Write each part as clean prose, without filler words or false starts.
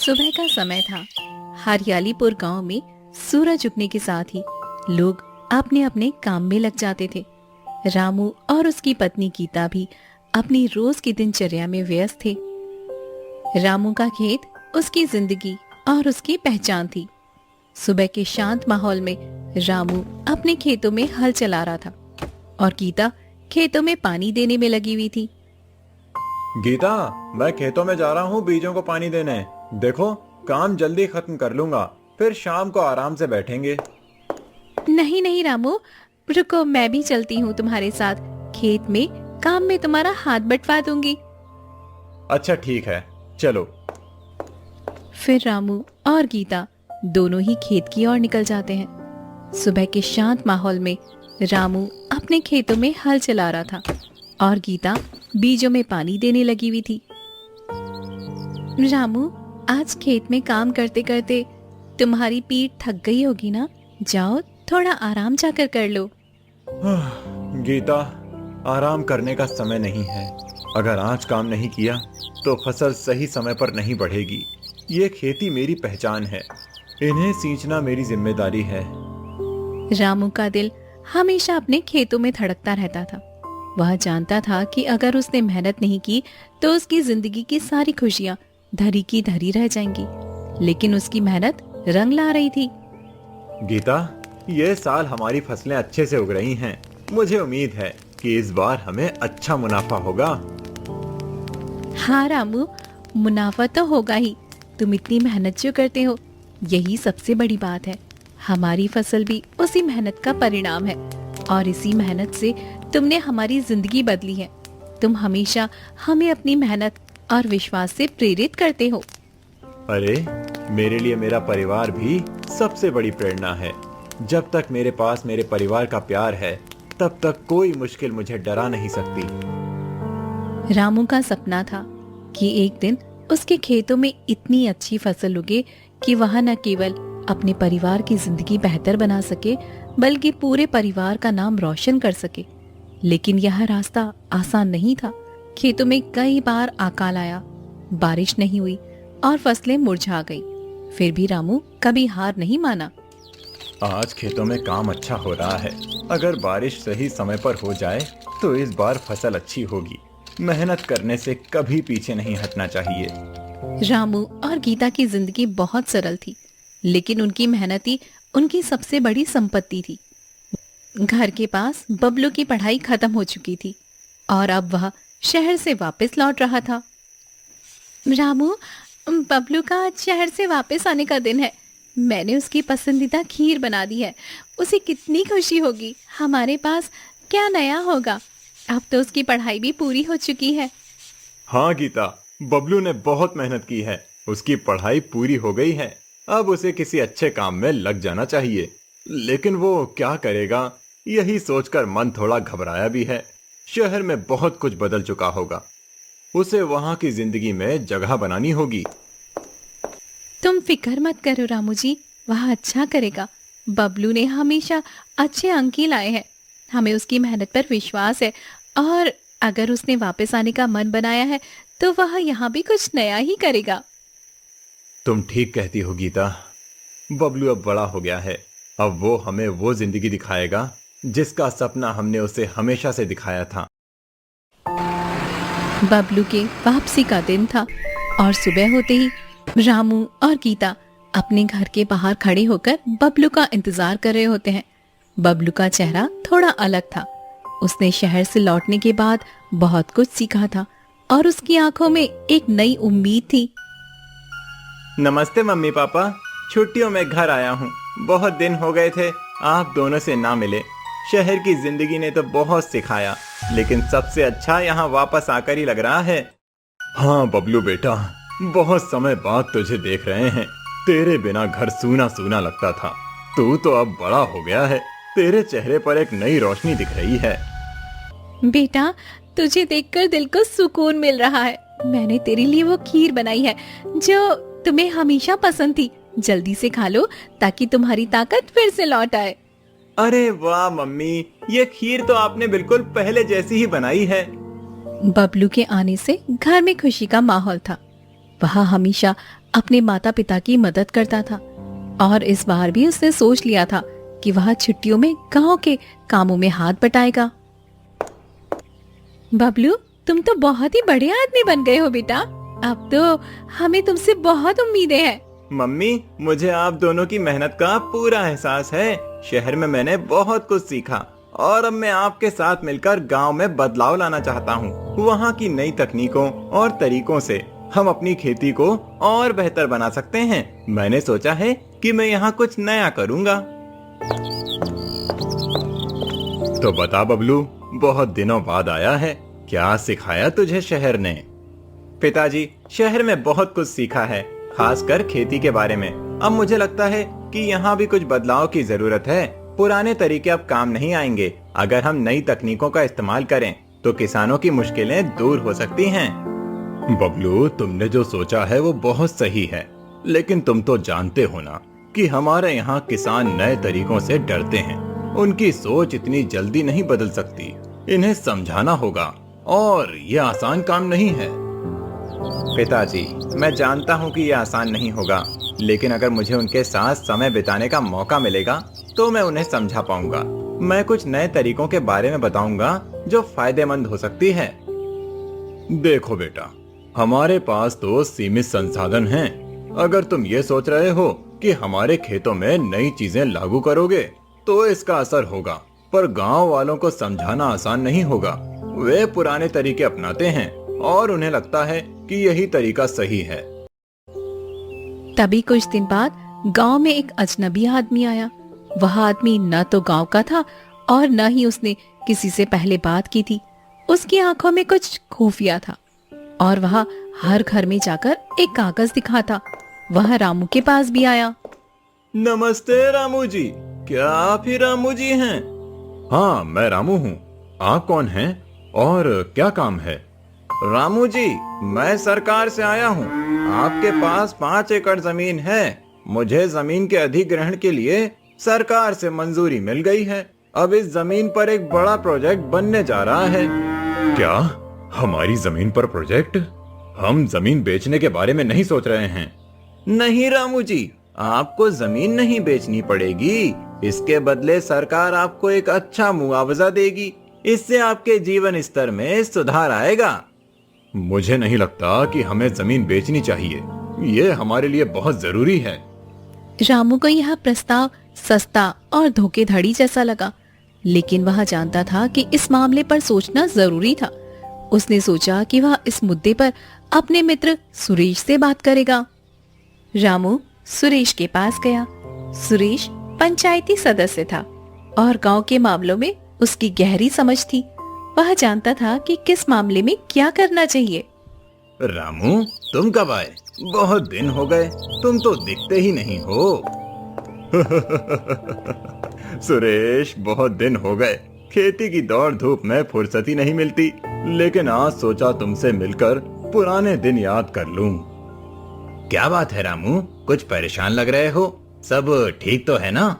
सुबह का समय था। हरियालीपुर गांव में सूरज उगने के साथ ही लोग अपने अपने काम में लग जाते थे। रामू और उसकी पत्नी गीता भी अपनी रोज की दिनचर्या में व्यस्त थे। रामू का खेत उसकी जिंदगी और उसकी पहचान थी। सुबह के शांत माहौल में रामू अपने खेतों में हल चला रहा था और गीता खेतों में पानी देने में लगी हुई थी। गीता, मैं खेतों में जा रहा हूँ बीजों को पानी देने। देखो, काम जल्दी खत्म कर लूंगा, फिर शाम को आराम से बैठेंगे। नहीं नहीं रामू, रुको, मैं भी चलती हूँ तुम्हारे साथ। खेत में काम में तुम्हारा हाथ बंटवा दूंगी। अच्छा ठीक है, चलो। फिर रामू और गीता दोनों ही खेत की ओर निकल जाते हैं। सुबह के शांत माहौल में रामू अपने खेतों में हल चला रहा था और गीता बीजों में पानी देने लगी हुई थी। रामू, आज खेत में काम करते करते तुम्हारी पीठ थक गई होगी ना? जाओ, थोड़ा आराम जाकर कर लो। गीता, आराम करने का समय नहीं है। अगर आज काम नहीं किया तो फसल सही समय पर नहीं बढ़ेगी। ये खेती मेरी पहचान है, इन्हें सींचना मेरी जिम्मेदारी है। रामू का दिल हमेशा अपने खेतों में धड़कता रहता था। वह जानता था कि अगर उसने मेहनत नहीं की तो उसकी जिंदगी की सारी खुशियां धरी की धरी रह जाएंगी। लेकिन उसकी मेहनत रंग ला रही थी। गीता, ये साल हमारी फसलें अच्छे से उग रही हैं। मुझे उम्मीद है कि इस बार हमें अच्छा मुनाफा होगा। हाँ रामू, मुनाफा तो होगा ही। तुम इतनी मेहनत जो करते हो, यही सबसे बड़ी बात है। हमारी फसल भी उसी मेहनत का परिणाम है और इसी मेहनत से तुमने हमारी जिंदगी बदली है। तुम हमेशा हमें अपनी मेहनत और विश्वास से प्रेरित करते हो। अरे, मेरे लिए मेरा परिवार भी सबसे बड़ी प्रेरणा है। जब तक मेरे पास मेरे परिवार का प्यार है, तब तक कोई मुश्किल मुझे डरा नहीं सकती। रामू का सपना था कि एक दिन उसके खेतों में इतनी अच्छी फसल उगे कि वह न केवल अपने परिवार की जिंदगी बेहतर बना सके, बल्कि पूरे परिवार का नाम रोशन कर सके। लेकिन यह रास्ता आसान नहीं था। खेतों में कई बार अकाल आया, बारिश नहीं हुई और फसलें मुरझा गई। फिर भी रामू कभी हार नहीं माना। आज खेतों में काम अच्छा हो रहा है। अगर बारिश सही समय पर हो जाए तो इस बार फसल अच्छी होगी। मेहनत करने से कभी पीछे नहीं हटना चाहिए। रामू और गीता की जिंदगी बहुत सरल थी, लेकिन उनकी मेहनत ही उनकी सबसे बड़ी संपत्ति थी। घर के पास बबलू की पढ़ाई खत्म हो चुकी थी और अब वह शहर से वापस लौट रहा था। रामू, बबलू का आज शहर से वापस आने का दिन है। मैंने उसकी पसंदीदा खीर बना दी है। उसे कितनी खुशी होगी। हमारे पास क्या नया होगा? अब तो उसकी पढ़ाई भी पूरी हो चुकी है। हाँ गीता, बबलू ने बहुत मेहनत की है। उसकी पढ़ाई पूरी हो गई है। अब उसे किसी अच्छे काम में लग जाना चाहिए। लेकिन वो क्या करेगा, यही सोचकर मन थोड़ा घबराया भी है। शहर में बहुत कुछ बदल चुका होगा। उसे वहां की जिंदगी में जगह बनानी होगी। तुम फिक्र मत करो रामू जी, वह अच्छा करेगा। बबलू ने हमेशा अच्छे अंक ही लाए हैं। हमें उसकी मेहनत पर विश्वास है और अगर उसने वापस आने का मन बनाया है तो वह यहाँ भी कुछ नया ही करेगा। तुम ठीक कहती हो गीता। बबलू अब बड़ा हो गया है। अब वो हमें वो जिंदगी दिखाएगा जिसका सपना हमने उसे हमेशा से दिखाया था। बबलू के वापसी का दिन था और सुबह होते ही रामू और गीता अपने घर के बाहर खड़े होकर बबलू का इंतजार कर रहे होते हैं। बबलू का चेहरा थोड़ा अलग था। उसने शहर से लौटने के बाद बहुत कुछ सीखा था और उसकी आंखों में एक नई उम्मीद थी। नमस्ते मम्मी पापा, छुट्टियों में घर आया हूँ। बहुत दिन हो गए थे आप दोनों से ना मिले। शहर की जिंदगी ने तो बहुत सिखाया, लेकिन सबसे अच्छा यहाँ वापस आकर ही लग रहा है। हाँ बबलू बेटा, बहुत समय बाद तुझे देख रहे हैं। तेरे बिना घर सूना सूना लगता था। तू तो अब बड़ा हो गया है। तेरे चेहरे पर एक नई रोशनी दिख रही है। बेटा, तुझे देखकर दिल को सुकून मिल रहा है। मैंने तेरे लिए वो खीर बनाई है जो तुम्हें हमेशा पसंद थी। जल्दी से खा लो ताकि तुम्हारी ताकत फिर से लौट आए। अरे वाह मम्मी, ये खीर तो आपने बिल्कुल पहले जैसी ही बनाई है। बबलू के आने से घर में खुशी का माहौल था। वह हमेशा अपने माता पिता की मदद करता था और इस बार भी उसने सोच लिया था कि वह छुट्टियों में गांव के कामों में हाथ बटाएगा। बबलू, तुम तो बहुत ही बड़े आदमी बन गए हो बेटा। अब तो हमें तुमसे बहुत उम्मीदें हैं। मम्मी, मुझे आप दोनों की मेहनत का पूरा एहसास है। शहर में मैंने बहुत कुछ सीखा और अब मैं आपके साथ मिलकर गांव में बदलाव लाना चाहता हूँ। वहाँ की नई तकनीकों और तरीकों से हम अपनी खेती को और बेहतर बना सकते हैं। मैंने सोचा है कि मैं यहाँ कुछ नया करूँगा। तो बता बबलू, बहुत दिनों बाद आया है, क्या सिखाया तुझे शहर ने? पिताजी, शहर में बहुत कुछ सीखा है, खासकर खेती के बारे में। अब मुझे लगता है कि यहाँ भी कुछ बदलाव की जरूरत है। पुराने तरीके अब काम नहीं आएंगे। अगर हम नई तकनीकों का इस्तेमाल करें तो किसानों की मुश्किलें दूर हो सकती हैं। बबलू, तुमने जो सोचा है वो बहुत सही है, लेकिन तुम तो जानते हो ना कि हमारे यहाँ किसान नए तरीकों से डरते हैं। उनकी सोच इतनी जल्दी नहीं बदल सकती। इन्हें समझाना होगा और ये आसान काम नहीं है। पिताजी, मैं जानता हूँ कि ये आसान नहीं होगा, लेकिन अगर मुझे उनके साथ समय बिताने का मौका मिलेगा तो मैं उन्हें समझा पाऊंगा। मैं कुछ नए तरीकों के बारे में बताऊंगा जो फायदेमंद हो सकती है। देखो बेटा, हमारे पास तो सीमित संसाधन हैं। अगर तुम ये सोच रहे हो कि हमारे खेतों में नई चीजें लागू करोगे तो इसका असर होगा, पर गांव वालों को समझाना आसान नहीं होगा। वे पुराने तरीके अपनाते हैं और उन्हें लगता है कि यही तरीका सही है। तभी कुछ दिन बाद गांव में एक अजनबी आदमी आया। वह आदमी न तो गांव का था और न ही उसने किसी से पहले बात की थी। उसकी आंखों में कुछ खुफिया था और वह हर घर में जाकर एक कागज दिखाता। वह रामू के पास भी आया। नमस्ते रामू जी, क्या आप ही रामू जी हैं? हाँ, मैं रामू हूँ। आप कौन हैं और क्या काम है? रामू जी, मैं सरकार से आया हूँ। आपके पास 5 एकड़ जमीन है। मुझे जमीन के अधिग्रहण के लिए सरकार से मंजूरी मिल गई है। अब इस जमीन पर एक बड़ा प्रोजेक्ट बनने जा रहा है। क्या? हमारी जमीन पर प्रोजेक्ट? हम जमीन बेचने के बारे में नहीं सोच रहे हैं। नहीं रामू जी, आपको जमीन नहीं बेचनी पड़ेगी। इसके बदले सरकार आपको एक अच्छा मुआवजा देगी। इससे आपके जीवन स्तर में सुधार आएगा। मुझे नहीं लगता कि हमें जमीन बेचनी चाहिए। ये हमारे लिए बहुत जरूरी है। रामू को यह प्रस्ताव सस्ता और धोखेधड़ी जैसा लगा, लेकिन वह जानता था कि इस मामले पर सोचना जरूरी था। उसने सोचा कि वह इस मुद्दे पर अपने मित्र सुरेश से बात करेगा। रामू सुरेश के पास गया। सुरेश पंचायती सदस्य था और गांव के मामलों में उसकी गहरी समझ थी। वह जानता था कि किस मामले में क्या करना चाहिए। रामू, तुम कब आए? बहुत दिन हो गए, तुम तो दिखते ही नहीं हो। सुरेश, बहुत दिन हो गए। खेती की दौड़ धूप में फुर्सत ही नहीं मिलती, लेकिन आज सोचा तुमसे मिलकर पुराने दिन याद कर लूं। क्या बात है रामू, कुछ परेशान लग रहे हो? सब ठीक तो है ना?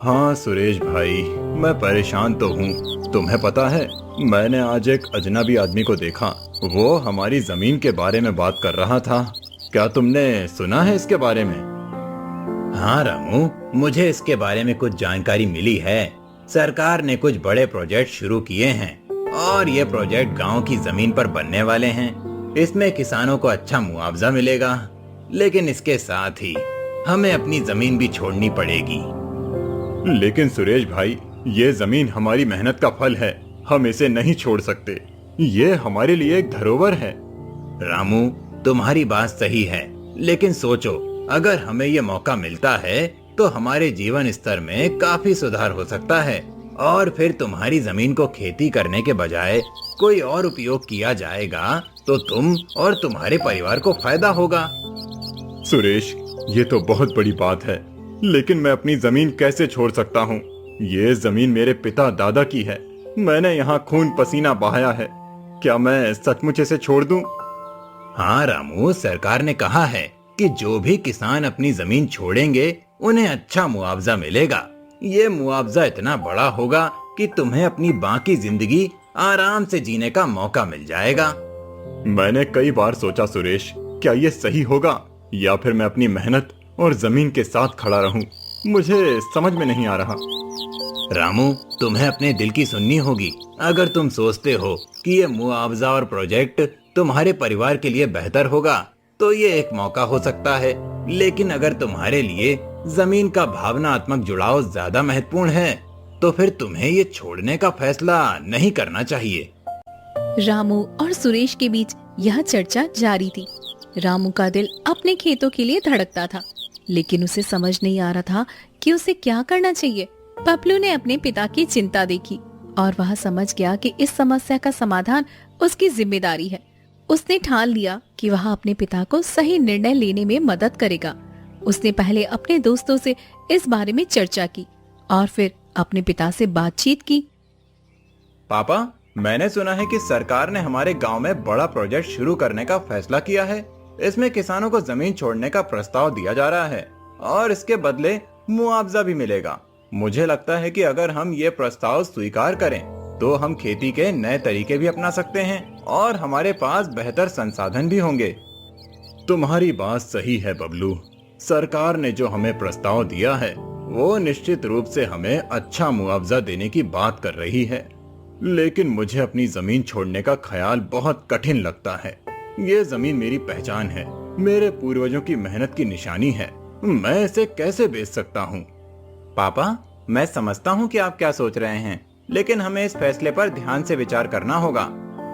हाँ सुरेश भाई, मैं परेशान तो हूँ। तुम्हें पता है, मैंने आज एक अजनबी आदमी को देखा। वो हमारी जमीन के बारे में बात कर रहा था। क्या तुमने सुना है इसके बारे में? हाँ रामू, मुझे इसके बारे में कुछ जानकारी मिली है। सरकार ने कुछ बड़े प्रोजेक्ट शुरू किए हैं और ये प्रोजेक्ट गांव की जमीन पर बनने वाले हैं। इसमें किसानों को अच्छा मुआवजा मिलेगा, लेकिन इसके साथ ही हमें अपनी जमीन भी छोड़नी पड़ेगी। लेकिन सुरेश भाई, ये जमीन हमारी मेहनत का फल है। हम इसे नहीं छोड़ सकते। ये हमारे लिए एक धरोहर है। रामू, तुम्हारी बात सही है, लेकिन सोचो, अगर हमें ये मौका मिलता है तो हमारे जीवन स्तर में काफी सुधार हो सकता है और फिर तुम्हारी जमीन को खेती करने के बजाय कोई और उपयोग किया जाएगा तो तुम और तुम्हारे परिवार को फायदा होगा। सुरेश, ये तो बहुत बड़ी बात है, लेकिन मैं अपनी जमीन कैसे छोड़ सकता हूँ? ये जमीन मेरे पिता दादा की है। मैंने यहाँ खून पसीना बहाया है। क्या मैं सचमुच इसे छोड़ दूं? हाँ रामू, सरकार ने कहा है कि जो भी किसान अपनी जमीन छोड़ेंगे उन्हें अच्छा मुआवजा मिलेगा। ये मुआवजा इतना बड़ा होगा कि तुम्हें अपनी बाकी जिंदगी आराम से जीने का मौका मिल जाएगा। मैंने कई बार सोचा सुरेश क्या ये सही होगा या फिर मैं अपनी मेहनत और जमीन के साथ खड़ा रहूं? मुझे समझ में नहीं आ रहा। रामू, तुम्हें अपने दिल की सुननी होगी। अगर तुम सोचते हो कि ये मुआवजा और प्रोजेक्ट तुम्हारे परिवार के लिए बेहतर होगा तो ये एक मौका हो सकता है, लेकिन अगर तुम्हारे लिए जमीन का भावनात्मक जुड़ाव ज्यादा महत्वपूर्ण है तो फिर तुम्हें ये छोड़ने का फैसला नहीं करना चाहिए। रामू और सुरेश के बीच यह चर्चा जारी थी। रामू का दिल अपने खेतों के लिए धड़कता था, लेकिन उसे समझ नहीं आ रहा था कि उसे क्या करना चाहिए। बबलू ने अपने पिता की चिंता देखी और वह समझ गया कि इस समस्या का समाधान उसकी जिम्मेदारी है। उसने ठान लिया कि वह अपने पिता को सही निर्णय लेने में मदद करेगा। उसने पहले अपने दोस्तों से इस बारे में चर्चा की और फिर अपने पिता से बातचीत की। पापा, मैंने सुना है कि सरकार ने हमारे गांव में बड़ा प्रोजेक्ट शुरू करने का फैसला किया है। इसमें किसानों को जमीन छोड़ने का प्रस्ताव दिया जा रहा है और इसके बदले मुआवजा भी मिलेगा। मुझे लगता है कि अगर हम ये प्रस्ताव स्वीकार करें तो हम खेती के नए तरीके भी अपना सकते हैं और हमारे पास बेहतर संसाधन भी होंगे। तुम्हारी बात सही है बबलू। सरकार ने जो हमें प्रस्ताव दिया है वो निश्चित रूप से हमें अच्छा मुआवजा देने की बात कर रही है, लेकिन मुझे अपनी जमीन छोड़ने का ख्याल बहुत कठिन लगता है। ये जमीन मेरी पहचान है, मेरे पूर्वजों की मेहनत की निशानी है। मैं इसे कैसे बेच सकता हूँ? पापा, मैं समझता हूँ कि आप क्या सोच रहे हैं, लेकिन हमें इस फैसले पर ध्यान से विचार करना होगा।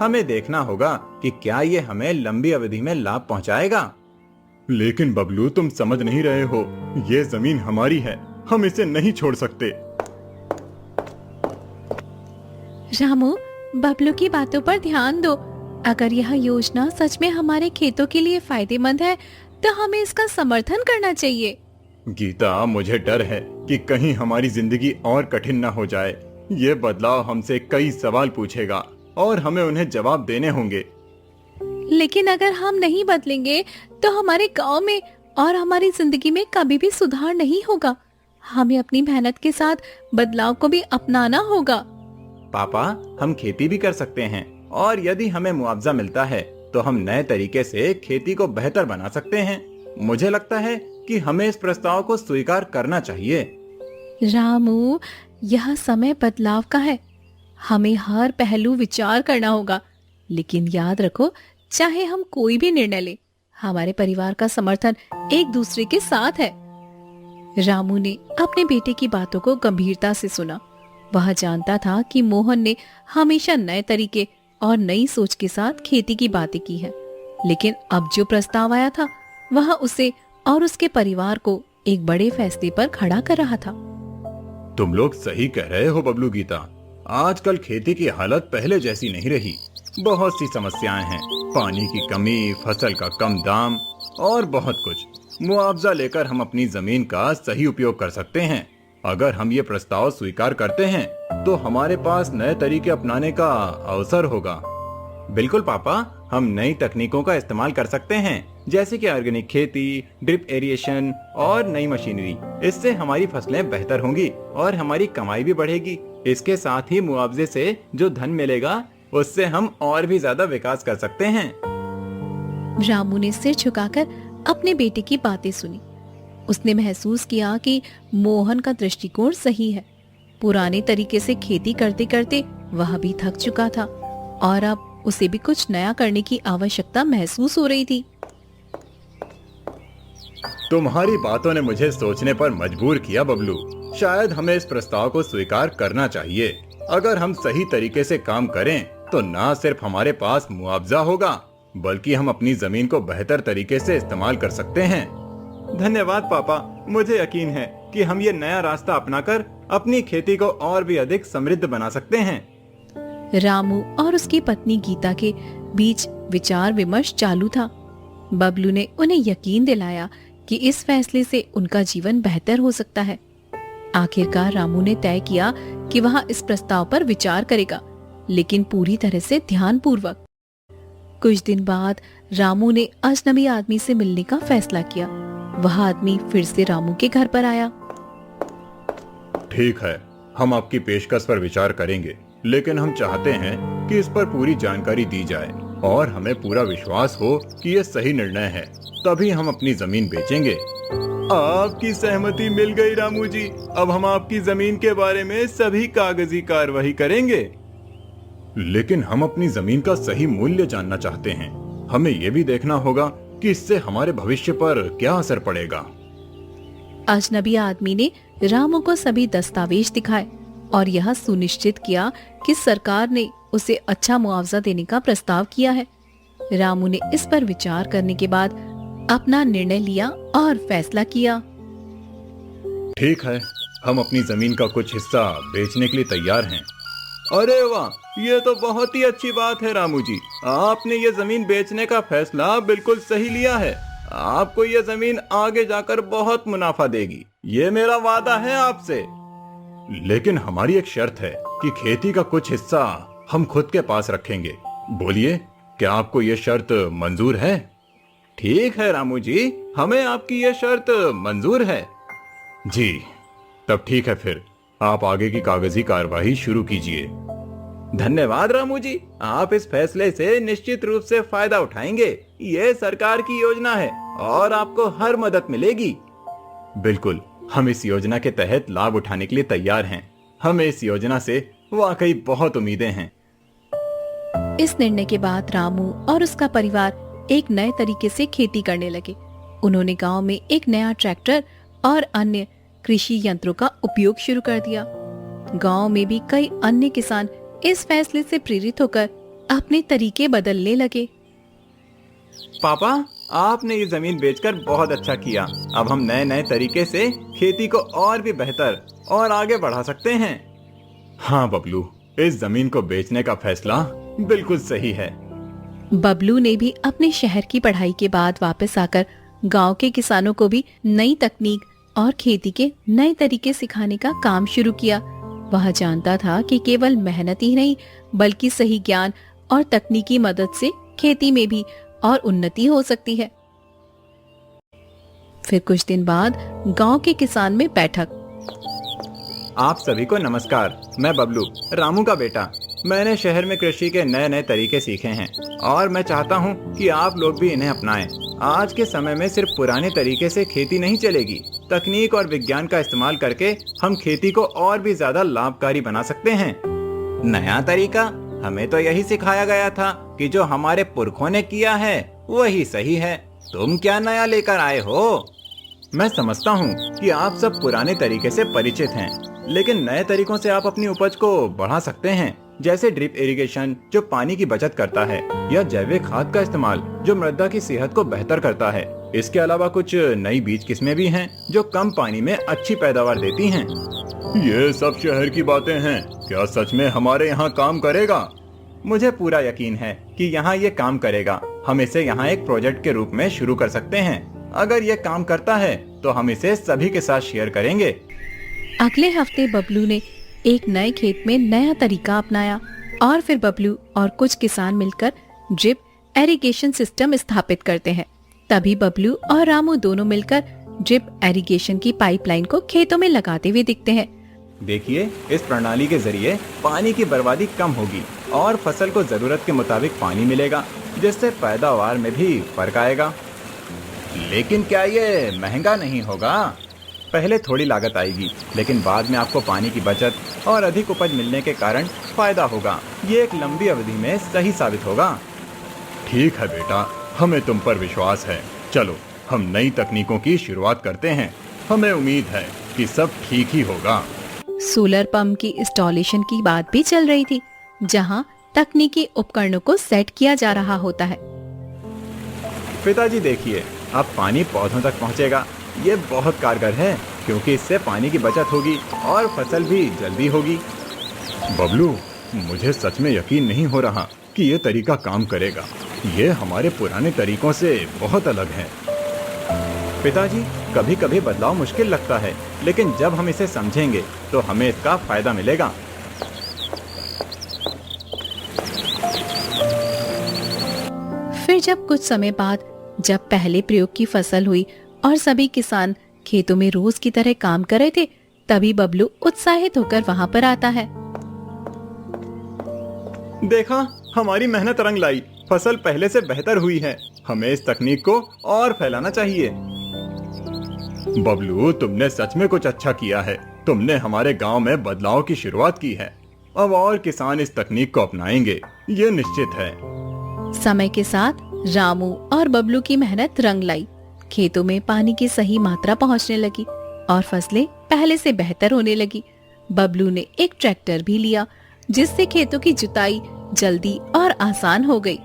हमें देखना होगा कि क्या ये हमें लंबी अवधि में लाभ पहुँचाएगा। लेकिन बबलू, तुम समझ नहीं रहे हो, ये जमीन हमारी है, हम इसे नहीं छोड़ सकते। रामू, बबलू की बातों पर ध्यान दो। अगर यह योजना सच में हमारे खेतों के लिए फायदेमंद है तो हमें इसका समर्थन करना चाहिए। गीता, मुझे डर है कि कहीं हमारी जिंदगी और कठिन न हो जाए। ये बदलाव हमसे कई सवाल पूछेगा और हमें उन्हें जवाब देने होंगे। लेकिन अगर हम नहीं बदलेंगे तो हमारे गांव में और हमारी जिंदगी में कभी भी सुधार नहीं होगा। हमें अपनी मेहनत के साथ बदलाव को भी अपनाना होगा। पापा, हम खेती भी कर सकते हैं और यदि हमें मुआवजा मिलता है तो हम नए तरीके से खेती को बेहतर बना सकते हैं। मुझे लगता है कि हमें इस प्रस्ताव को स्वीकार करना चाहिए। रामू, यह समय बदलाव का है। हमें हर पहलू विचार करना होगा, लेकिन याद रखो, चाहे हम कोई भी निर्णय ले, हमारे परिवार का समर्थन एक दूसरे के साथ है। रामू ने अपने बेटे की बातों को गंभीरता से सुना। वह जानता था कि मोहन ने हमेशा नए तरीके और नई सोच के साथ खेती की बातें की है, लेकिन अब जो प्रस्ताव आया था वह उसे और उसके परिवार को एक बड़े फैसले पर खड़ा कर रहा था। तुम लोग सही कह रहे हो बबलू। गीता, आजकल खेती की हालत पहले जैसी नहीं रही। बहुत सी समस्याएं हैं, पानी की कमी, फसल का कम दाम और बहुत कुछ। मुआवजा लेकर हम अपनी जमीन का सही उपयोग कर सकते हैं। अगर हम ये प्रस्ताव स्वीकार करते हैं तो हमारे पास नए तरीके अपनाने का अवसर होगा। बिल्कुल पापा, हम नई तकनीकों का इस्तेमाल कर सकते हैं, जैसे कि ऑर्गेनिक खेती, ड्रिप एरिएशन और नई मशीनरी। इससे हमारी फसलें बेहतर होंगी और हमारी कमाई भी बढ़ेगी। इसके साथ ही मुआवजे से जो धन मिलेगा उससे हम और भी ज्यादा विकास कर सकते हैं। रामू ने सिर झुकाकर अपने बेटे की बातें सुनी। उसने महसूस किया कि मोहन का दृष्टिकोण सही है। पुराने तरीके से खेती करते करते वह भी थक चुका था और अब उसे भी कुछ नया करने की आवश्यकता महसूस हो रही थी। तुम्हारी बातों ने मुझे सोचने पर मजबूर किया बबलू। शायद हमें इस प्रस्ताव को स्वीकार करना चाहिए। अगर हम सही तरीके से काम करें तो न सिर्फ हमारे पास मुआवजा होगा, बल्कि हम अपनी जमीन को बेहतर तरीके से इस्तेमाल कर सकते हैं। धन्यवाद पापा, मुझे यकीन है कि हम ये नया रास्ता अपनाकर अपनी खेती को और भी अधिक समृद्ध बना सकते हैं। रामू और उसकी पत्नी गीता के बीच विचार विमर्श चालू था। बबलू ने उन्हें यकीन दिलाया कि इस फैसले से उनका जीवन बेहतर हो सकता है। आखिरकार रामू ने तय किया कि वह इस प्रस्ताव पर विचार करेगा, लेकिन पूरी तरह से ध्यानपूर्वक। कुछ दिन बाद रामू ने अजनबी आदमी से मिलने का फैसला किया। वह आदमी फिर से रामू के घर पर आया। ठीक है, हम आपकी पेशकश पर विचार करेंगे, लेकिन हम चाहते हैं कि इस पर पूरी जानकारी दी जाए। और हमें पूरा विश्वास हो कि ये सही निर्णय है, तभी हम अपनी जमीन बेचेंगे। आपकी सहमति मिल गई रामू जी। अब हम आपकी जमीन के बारे में सभी कागजी कार्रवाई करेंगे। लेकिन हम अपनी जमीन का सही मूल्य जानना चाहते हैं। हमें यह भी देखना होगा कि इससे हमारे भविष्य पर क्या असर पड़ेगा। अजनबी आदमी ने रामू को सभी दस्तावेज दिखाए और यह सुनिश्चित किया कि सरकार ने उसे अच्छा मुआवजा देने का प्रस्ताव किया है। रामू ने इस पर विचार करने के बाद अपना निर्णय लिया और फैसला किया। ठीक है, हम अपनी जमीन का कुछ हिस्सा बेचने के लिए तैयार हैं। अरे वाह, ये तो बहुत ही अच्छी बात है रामू जी। आपने ये जमीन बेचने का फैसला बिल्कुल सही लिया है। आपको ये जमीन आगे जाकर बहुत मुनाफा देगी, ये मेरा वादा है आपसे। लेकिन हमारी एक शर्त है कि खेती का कुछ हिस्सा हम खुद के पास रखेंगे। बोलिए, क्या आपको ये शर्त मंजूर है? ठीक है रामू जी, हमें आपकी ये शर्त मंजूर है। जी, तब ठीक है, फिर आप आगे की कागजी कार्यवाही शुरू कीजिए। धन्यवाद रामू जी, आप इस फैसले से निश्चित रूप से फायदा उठाएंगे। ये सरकार की योजना है और आपको हर मदद मिलेगी। बिल्कुल, हम इस योजना के तहत लाभ उठाने के लिए तैयार हैं। हमें इस योजना से वाकई बहुत उम्मीदें हैं। इस निर्णय के बाद रामू और उसका परिवार एक नए तरीके से खेती करने लगे। उन्होंने गांव में एक नया ट्रैक्टर और अन्य कृषि यंत्रों का उपयोग शुरू कर दिया। गांव में भी कई अन्य किसान इस फैसले से प्रेरित होकर अपने तरीके बदलने लगे। पापा, आपने ये जमीन बेचकर बहुत अच्छा किया। अब हम नए नए तरीके से खेती को और भी बेहतर और आगे बढ़ा सकते हैं। हाँ बबलू, इस जमीन को बेचने का फैसला बिल्कुल सही है। बबलू ने भी अपने शहर की पढ़ाई के बाद वापस आकर गांव के किसानों को भी नई तकनीक और खेती के नए तरीके सिखाने का काम शुरू किया। वह जानता था कि केवल मेहनत ही नहीं, बल्कि सही ज्ञान और तकनीकी मदद से खेती में भी और उन्नति हो सकती है। फिर कुछ दिन बाद गांव के किसान में बैठक। आप सभी को नमस्कार। मैं बबलू, रामू का बेटा। मैंने शहर में कृषि के नए नए तरीके सीखे हैं और मैं चाहता हूं कि आप लोग भी इन्हें अपनाएं। आज के समय में सिर्फ पुराने तरीके से खेती नहीं चलेगी। तकनीक और विज्ञान का इस्तेमाल करके हम खेती को और भी ज्यादा लाभकारी बना सकते हैं। नया तरीका? हमें तो यही सिखाया गया था कि जो हमारे पुरखों ने किया है वही सही है। तुम क्या नया लेकर आए हो? मैं समझता हूँ कि आप सब पुराने तरीके से परिचित हैं, लेकिन नए तरीकों से आप अपनी उपज को बढ़ा सकते हैं, जैसे ड्रिप इरिगेशन जो पानी की बचत करता है, या जैविक खाद का इस्तेमाल जो मृदा की सेहत को बेहतर करता है। इसके अलावा कुछ नई बीज किस्में भी हैं जो कम पानी में अच्छी पैदावार देती हैं। ये सब शहर की बातें हैं, क्या सच में हमारे यहाँ काम करेगा? मुझे पूरा यकीन है कि यहाँ ये काम करेगा। हम इसे यहाँ एक प्रोजेक्ट के रूप में शुरू कर सकते हैं। अगर ये काम करता है तो हम इसे सभी के साथ शेयर करेंगे। अगले हफ्ते बबलू ने एक नए खेत में नया तरीका अपनाया और फिर बबलू और कुछ किसान मिलकर ड्रिप इरिगेशन सिस्टम स्थापित करते हैं। तभी बबलू और रामू दोनों मिलकर ड्रिप इरिगेशन की पाइपलाइन को खेतों में लगाते हुए दिखते हैं। देखिए, इस प्रणाली के जरिए पानी की बर्बादी कम होगी और फसल को जरूरत के मुताबिक पानी मिलेगा, जिससे पैदावार में भी फर्क आएगा। लेकिन क्या ये महंगा नहीं होगा? पहले थोड़ी लागत आएगी, लेकिन बाद में आपको पानी की बचत और अधिक उपज मिलने के कारण फायदा होगा। ये एक लंबी अवधि में सही साबित होगा। ठीक है बेटा, हमें तुम पर विश्वास है। चलो हम नई तकनीकों की शुरुआत करते हैं। हमें उम्मीद है कि सब ठीक ही होगा। सोलर पंप की इंस्टॉलेशन की बात भी चल रही थी, जहां तकनीकी उपकरणों को सेट किया जा रहा होता है। पिताजी देखिए, अब पानी पौधों तक पहुंचेगा। ये बहुत कारगर है क्योंकि इससे पानी की बचत होगी और फसल भी जल्दी होगी। बबलू, मुझे सच में यकीन नहीं हो रहा कि ये तरीका काम करेगा। ये हमारे पुराने तरीकों से बहुत अलग है। पिताजी, कभी कभी बदलाव मुश्किल लगता है, लेकिन जब हम इसे समझेंगे तो हमें इसका फायदा मिलेगा। फिर जब कुछ समय बाद जब पहले प्रयोग की फसल हुई और सभी किसान खेतों में रोज की तरह काम कर रहे थे, तभी बबलू उत्साहित होकर वहां पर आता है। देखा, हमारी मेहनत रंग लाई। फसल पहले से बेहतर हुई है। हमें इस तकनीक को और फैलाना चाहिए। बबलू, तुमने सच में कुछ अच्छा किया है। तुमने हमारे गांव में बदलाव की शुरुआत की है। अब और किसान इस तकनीक को अपनाएंगे, ये निश्चित है। समय के साथ रामू और बबलू की मेहनत रंग लाई। खेतों में पानी की सही मात्रा पहुंचने लगी और फसलें पहले से बेहतर होने लगी। बबलू ने एक ट्रैक्टर भी लिया, जिससे खेतों की जुताई जल्दी और आसान हो गई।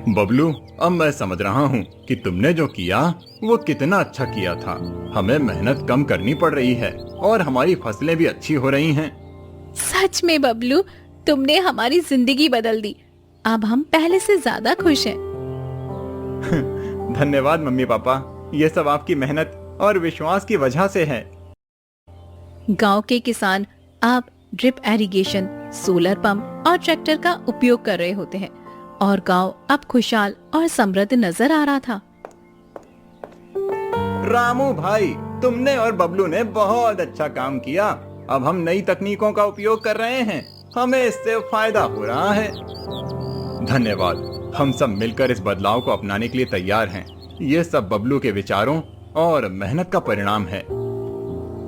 बबलू, अब मैं समझ रहा हूँ कि तुमने जो किया वो कितना अच्छा किया था। हमें मेहनत कम करनी पड़ रही है और हमारी फसलें भी अच्छी हो रही हैं। सच में बबलू, तुमने हमारी जिंदगी बदल दी। अब हम पहले से ज्यादा खुश हैं। धन्यवाद मम्मी पापा, ये सब आपकी मेहनत और विश्वास की वजह से है। गांव के किसान अब ड्रिप एरिगेशन, सोलर पंप और ट्रैक्टर का उपयोग कर रहे होते हैं और गांव अब खुशहाल और समृद्ध नजर आ रहा था। रामू भाई, तुमने और बबलू ने बहुत अच्छा काम किया। अब हम नई तकनीकों का उपयोग कर रहे हैं। हमें इससे फायदा हो रहा है। धन्यवाद। हम सब मिलकर इस बदलाव को अपनाने के लिए तैयार हैं। ये सब बबलू के विचारों और मेहनत का परिणाम है।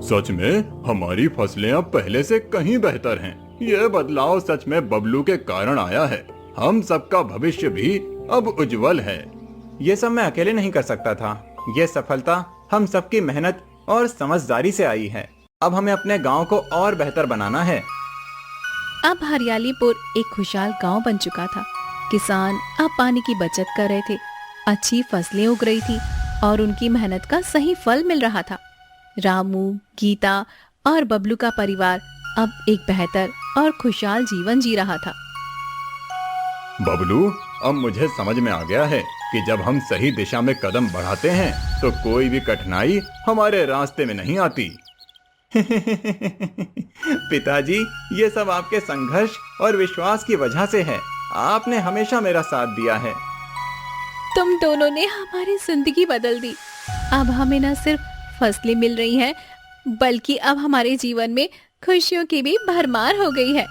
सच में हमारी फसलें अब पहले से कहीं बेहतर हैं। यह बदलाव सच में बबलू के कारण आया है। हम सबका भविष्य भी अब उज्जवल है। ये सब मैं अकेले नहीं कर सकता था। ये सफलता हम सबकी मेहनत और समझदारी से आई है। अब हमें अपने गांव को और बेहतर बनाना है। अब हरियालीपुर एक खुशहाल गांव बन चुका था। किसान अब पानी की बचत कर रहे थे, अच्छी फसलें उग रही थी और उनकी मेहनत का सही फल मिल रहा था। रामू, गीता और बबलू का परिवार अब एक बेहतर और खुशहाल जीवन जी रहा था। बबलू, अब मुझे समझ में आ गया है कि जब हम सही दिशा में कदम बढ़ाते हैं तो कोई भी कठिनाई हमारे रास्ते में नहीं आती। पिताजी, ये सब आपके संघर्ष और विश्वास की वजह से है। आपने हमेशा मेरा साथ दिया है। तुम दोनों ने हमारी जिंदगी बदल दी। अब हमें न सिर्फ फसलें मिल रही हैं, बल्कि अब हमारे जीवन में खुशियों की भी भरमार हो गई है।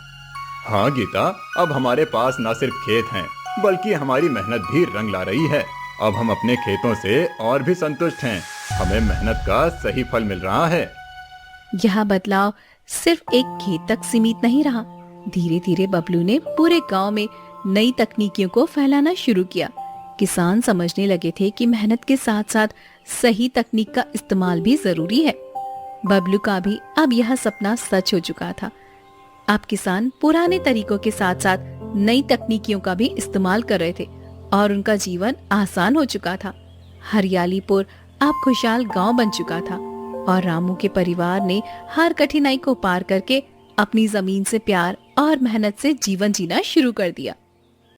हाँ गीता, अब हमारे पास न सिर्फ खेत हैं, बल्कि हमारी मेहनत भी रंग ला रही है। अब हम अपने खेतों से और भी संतुष्ट हैं। हमें मेहनत का सही फल मिल रहा है। यह बदलाव सिर्फ एक खेत तक सीमित नहीं रहा। धीरे धीरे बबलू ने पूरे गांव में नई तकनीकियों को फैलाना शुरू किया। किसान समझने लगे थे कि मेहनत के साथ साथ सही तकनीक का इस्तेमाल भी जरूरी है। बबलू का भी अब यह सपना सच हो चुका था। अब किसान पुराने तरीकों के साथ साथ नई तकनीकियों का भी इस्तेमाल कर रहे थे और उनका जीवन आसान हो चुका था। हरियालीपुर अब खुशहाल गांव बन चुका था और रामू के परिवार ने हर कठिनाई को पार करके अपनी जमीन से प्यार और मेहनत से जीवन जीना शुरू कर दिया।